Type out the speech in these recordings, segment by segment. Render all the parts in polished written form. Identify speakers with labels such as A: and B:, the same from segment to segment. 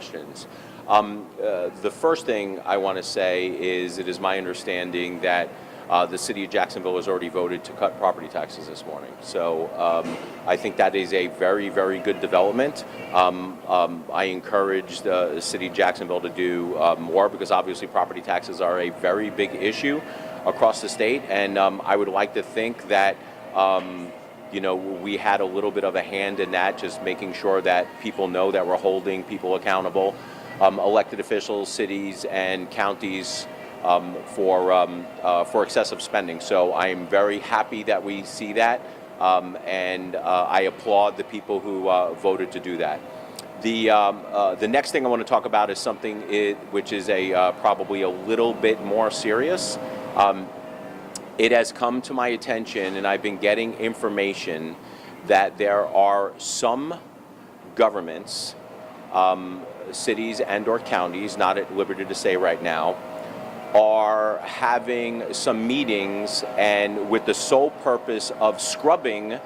A: questions. The first thing I want to say is it is my understanding that the city of Jacksonville has already voted to cut property taxes this morning. So I think that is a very, very good development. I encourage the city of Jacksonville to do more, because obviously property taxes are a very big issue across the state. And I would like to think that we had a little bit of a hand in that, just making sure that people know that we're holding people accountable, elected officials, cities, and counties, for excessive spending. So I am very happy that we see that, and I applaud the people who voted to do that. The next thing I want to talk about is something which is probably a little bit more serious. It has come to my attention, and I've been getting information that there are some governments, cities and/or counties, not at liberty to say right now, are having some meetings and with the sole purpose of scrubbing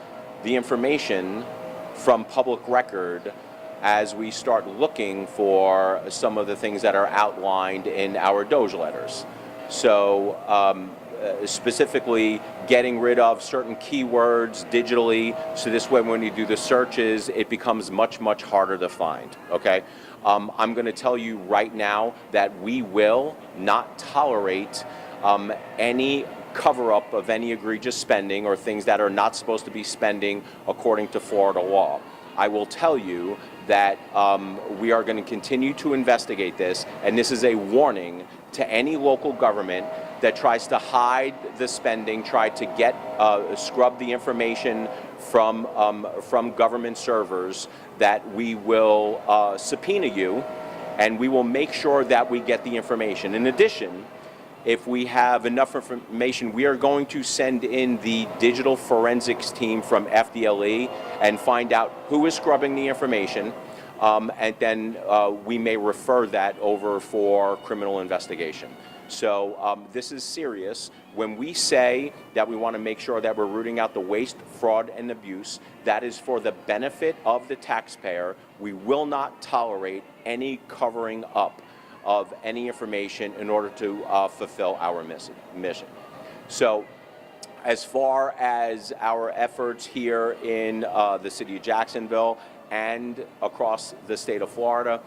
A: the information from public record as we start looking for some of the things that are outlined in our Doge letters. So specifically getting rid of certain keywords digitally, so this way when you do the searches, it becomes much, much harder to find, okay? I'm going to tell you right now that we will not tolerate any cover-up of any egregious spending or things that are not supposed to be spending according to Florida law. I will tell you that we are going to continue to investigate this, and this is a warning to any local government that tries to hide the spending, try to get scrub the information from government servers, that we will subpoena you, and we will make sure that we get the information. In addition, if we have enough information, we are going to send in the digital forensics team from FDLE and find out who is scrubbing the information, and then we may refer that over for criminal investigation. So this is serious. When we say that we want to make sure that we're rooting out the waste, fraud, and abuse, that is for the benefit of the taxpayer. We will not tolerate any covering up of any information in order to fulfill our mission. So as far as our efforts here in the city of Jacksonville and across the state of Florida,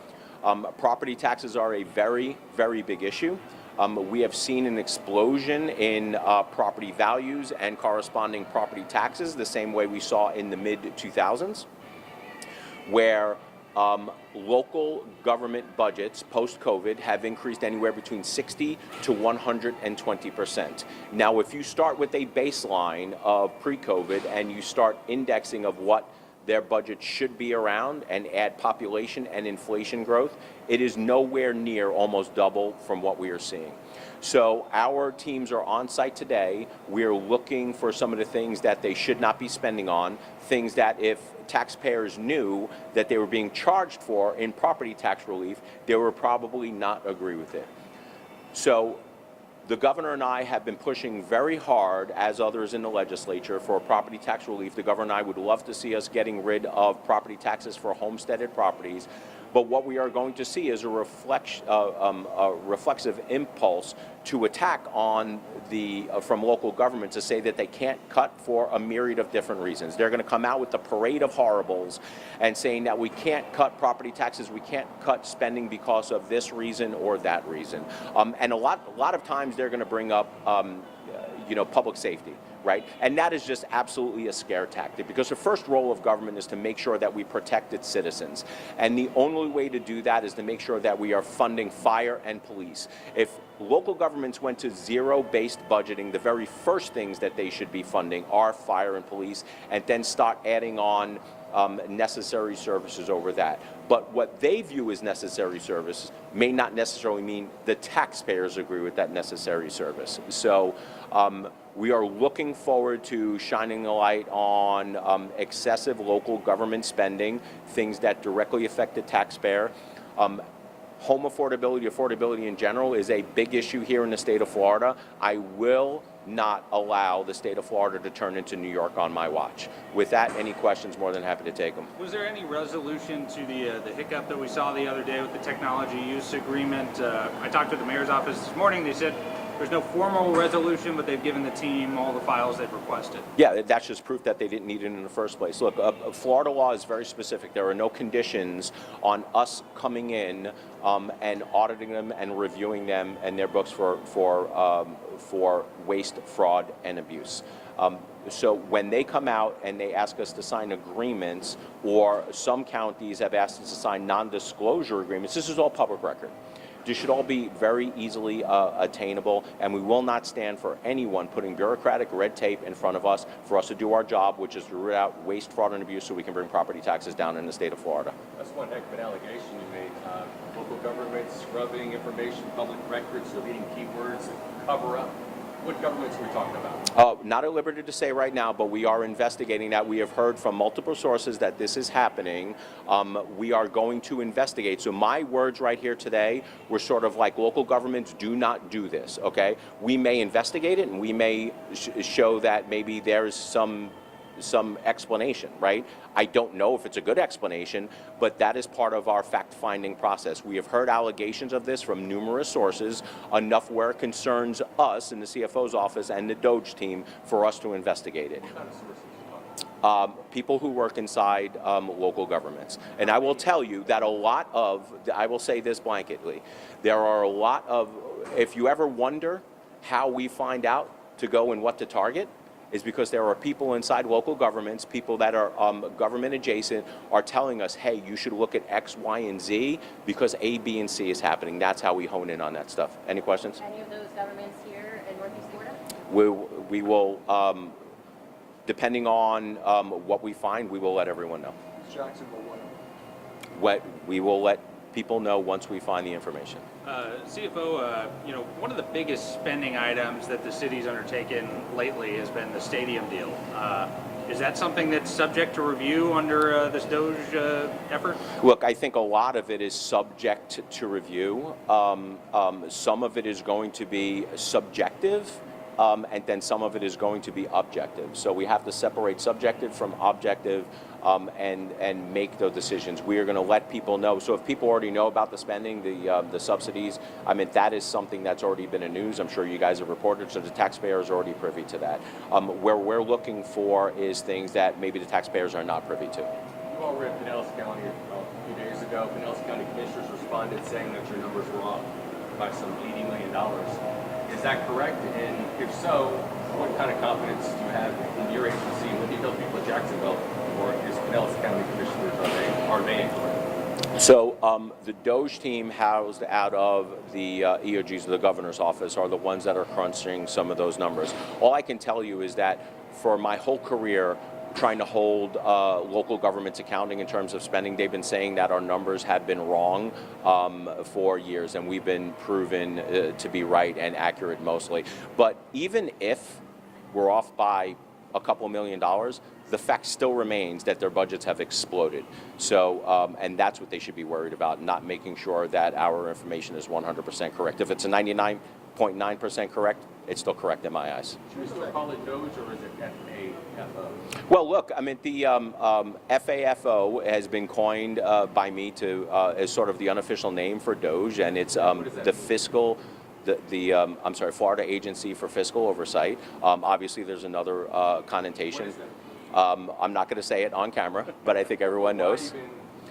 A: property taxes are a very, very big issue. We have seen an explosion in property values and corresponding property taxes, the same way we saw in the mid-2000s, where local government budgets post-COVID have increased anywhere between 60 to 120%. Now, if you start with a baseline of pre-COVID and you start indexing of what their budget should be around and add population and inflation growth, it is nowhere near almost double from what we are seeing. So our teams are on site today. We are looking for some of the things that they should not be spending on, things that if taxpayers knew that they were being charged for in property tax relief, they would probably not agree with it. So the governor and I have been pushing very hard, as others in the legislature, for property tax relief. The governor and I would love to see us getting rid of property taxes for homesteaded properties. But what we are going to see is a reflexive impulse to attack on from local government to say that they can't cut for a myriad of different reasons. They're going to come out with the parade of horribles and saying that we can't cut property taxes, we can't cut spending because of this reason or that reason. And a lot of times they're going to bring up public safety. Right? And that is just absolutely a scare tactic, because the first role of government is to make sure that we protect its citizens. And the only way to do that is to make sure that we are funding fire and police. If local governments went to zero-based budgeting, the very first things that they should be funding are fire and police, and then start adding on necessary services over that. But what they view as necessary service may not necessarily mean the taxpayers agree with that necessary service. So we are looking forward to shining the light on excessive local government spending, things that directly affect the taxpayer. Home affordability in general is a big issue here in the state of Florida. I will not allow the state of Florida to turn into New York on my watch. With that, any questions, more than happy to take them.
B: Was there any resolution to the hiccup that we saw the other day with the technology use agreement? I talked to the mayor's office this morning. They said there's no formal resolution, but they've given the team all the files they've requested.
A: Yeah, that's just proof that they didn't need it in the first place. Look, Florida law is very specific. There are no conditions on us coming in and auditing them and reviewing them and their books for waste, fraud, and abuse. So when they come out and they ask us to sign agreements, or some counties have asked us to sign non-disclosure agreements, this is all public record. This should all be very easily attainable, and we will not stand for anyone putting bureaucratic red tape in front of us for us to do our job, which is to root out waste, fraud, and abuse so we can bring property taxes down in the state of Florida.
C: That's one heck of an allegation you made. Local governments scrubbing information, public records, deleting keywords, cover up. What governments are we talking about?
A: Not at liberty to say right now, but we are investigating that. We have heard from multiple sources that this is happening. We are going to investigate. So my words right here today were sort of like, local governments do not do this, okay? We may investigate it, and we may show that maybe there's some explanation, right? I don't know if it's a good explanation, but that is part of our fact-finding process. We have heard allegations of this from numerous sources, enough where it concerns us in the CFO's office and the Doge team for us to investigate it.
C: What kind of sources are you talking about?
A: People who work inside local governments. And I will tell you that a lot of, I will say this blanketly, there are a lot of, if you ever wonder how we find out to go and what to target, is because there are people inside local governments, people that are government adjacent, are telling us, hey, you should look at X, Y, and Z because A, B, and C is happening. That's how we hone in on that stuff. Any questions?
D: Any of those governments here in Northeast Florida?
A: We will, depending on what we find, we will let everyone know.
E: Jacksonville, one.
A: We will let people know once we find the information.
B: CFO, one of the biggest spending items that the city's undertaken lately has been the stadium deal. Is that something that's subject to review under this Doge effort?
A: Look, I think a lot of it is subject to review. Some of it is going to be subjective, and then some of it is going to be objective. So we have to separate subjective from objective and make those decisions. We are going to let people know. So if people already know about the spending, the subsidies, I mean, that is something that's already been in news. I'm sure you guys have reported, so the taxpayer is already privy to that. Where we're looking for is things that maybe the taxpayers are not privy to.
C: You all were in Pinellas County a few days ago. Pinellas County commissioners responded saying that your numbers were off by some $80 million. Is that correct? And if so, what kind of confidence do you have in your agency? What do you tell people at Jacksonville, or is Pinellas County commissioners, are they incorrect?
A: So the Doge team housed out of the EOGs of the governor's office are the ones that are crunching some of those numbers. All I can tell you is that for my whole career, trying to hold local governments accounting in terms of spending, they've been saying that our numbers have been wrong for years, and we've been proven to be right and accurate mostly. But even if we're off by a couple $1 million, the fact still remains that their budgets have exploded. So, and that's what they should be worried about, not making sure that our information is 100% correct. If it's a 99.9% correct, it's still correct in my eyes.
C: Should we still call it Doge, or is it FAFO?
A: Well, look, I mean, the FAFO has been coined by me to as sort of the unofficial name for Doge, and it's the fiscal. Florida Agency for Fiscal Oversight. Obviously, there's another connotation. I'm not going to say it on camera, but I think everyone knows.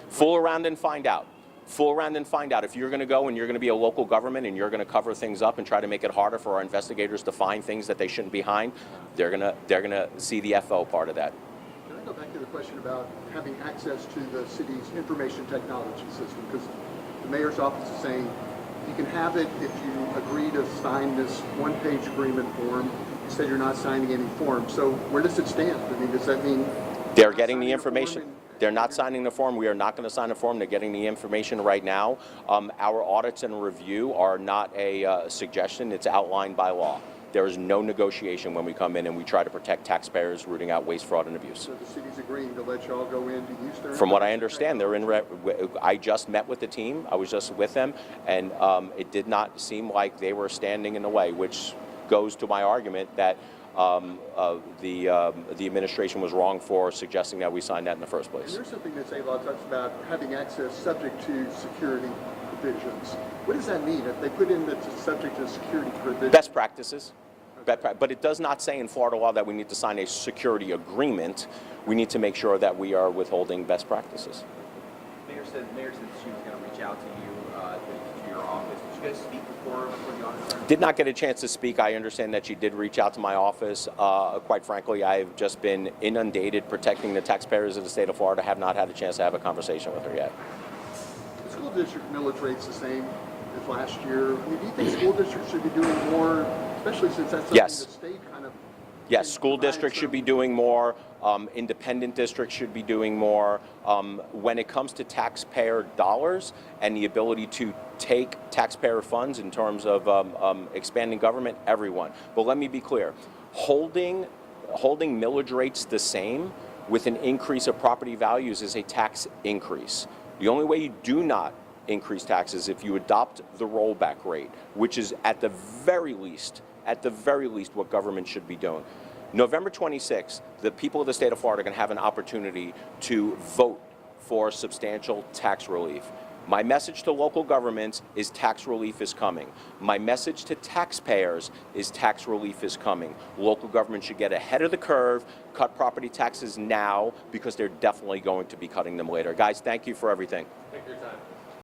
A: Fool around and find out. Fool around and find out. If you're going to go and you're going to be a local government and you're going to cover things up and try to make it harder for our investigators to find things that they shouldn't be behind, they're going to see the FO part of that.
E: Can I go back to the question about having access to the city's information technology system? Because the mayor's office is saying you can have it if you agree to sign this one-page agreement form. You said you're not signing any form. So where does it stand? I mean, does that mean
A: they're getting the information? They're not signing the form. We are not going to sign a form. They're getting the information right now. Our audits and review are not a suggestion. It's outlined by law. There is no negotiation when we come in and we try to protect taxpayers rooting out waste, fraud, and abuse.
E: So the city's agreeing to let y'all go in to use their...
A: From what I understand, they're in. I just met with the team. I was just with them, and it did not seem like they were standing in the way, which goes to my argument that the administration was wrong for suggesting that we signed that in the first
E: And
A: place.
E: there's something that state law talks about having access subject to security provisions. What does that mean? If they put in that it's subject to security provisions?
A: Best practices. But it does not say in Florida law that we need to sign a security agreement. We need to make sure that we are withholding best practices.
F: Mayor said she was going to reach out to you, to your office. Did you guys speak before the audit?
A: Did not get a chance to speak. I understand that she did reach out to my office. Quite frankly, I've just been inundated protecting the taxpayers of the state of Florida. Have not had a chance to have a conversation with her yet.
E: The school district millage rate's the same as last year. I mean, do you think school districts should be doing more, especially since that's something
A: Yes.
E: the state kind of...
A: Yes, school
E: provides
A: districts should
E: them?
A: be doing more. Independent districts should be doing more. When it comes to taxpayer dollars and the ability to take taxpayer funds in terms of expanding government, everyone. But let me be clear, holding millage rates the same with an increase of property values is a tax increase. The only way you do not increase taxes if you adopt the rollback rate, which is at the very least what government should be doing. November 26th, the people of the state of Florida are going to have an opportunity to vote for substantial tax relief. My message to local governments is tax relief is coming. My message to taxpayers is tax relief is coming. Local government should get ahead of the curve, cut property taxes now, because they're definitely going to be cutting them later. Guys, thank you for everything.
C: Take your time.